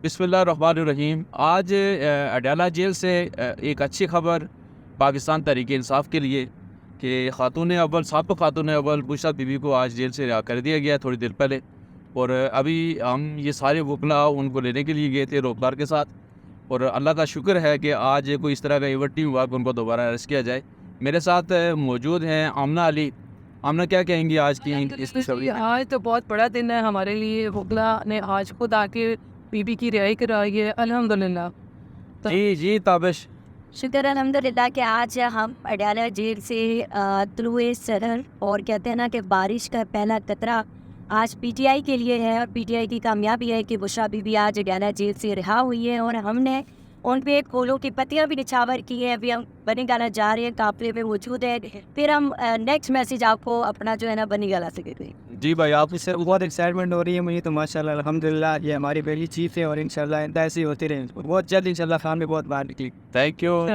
بسم اللہ الرحمن الرحیم. آج اڈیالہ جیل سے ایک اچھی خبر پاکستان تحریک انصاف کے لیے کہ سابق خاتون اول بشرا بی بی کو آج جیل سے رہا کر دیا گیا تھوڑی دیر پہلے. اور ابھی ہم یہ سارے وکلا ان کو لینے کے لیے گئے تھے روزگار کے ساتھ, اور اللہ کا شکر ہے کہ آج کوئی اس طرح کا ایونٹ نہیں ہوا کہ ان کو دوبارہ اریسٹ کیا جائے. میرے ساتھ موجود ہیں آمنہ علی. آمنہ, کیا کہیں گی آج کی اس خوشخبری؟ آج تو بہت بڑا دن ہے ہمارے لیے. وکلا نے آج خود آ کے بی بی کی رہائی کرائی ہے, الحمدللہ. جی تابش. شکر الحمدللہ کہ آج ہم اڈیالہ جیل سے طلوع سحر اور کہتے ہیں نا کہ بارش کا پہلا قطرہ آج پی ٹی آئی کے لیے ہے, اور پی ٹی آئی کی کامیابی ہے کہ بشرا بی بی آج اڈیالہ جیل سے رہا ہوئی ہے, اور ہم نے ان پہ پھولوں کی پتیاں بھی نچھاور کی ہیں. ابھی ہم بنی گالا جا رہے ہیں, قافلے میں موجود ہیں, پھر ہم نیکسٹ میسیج آپ کو اپنا جو ہے نا بنی گالا سے دے دیں. جی بھائی, آپ اس سے بہت ایکسائٹمنٹ ہو رہی ہے مجھے تو ماشاءاللہ الحمدللہ. یہ ہماری پہلی چیف ہے اور انشاءاللہ ایسے ہی ہوتی رہے. بہت جلد انشاءاللہ خان میں بہت باہر نکلی. Thank you.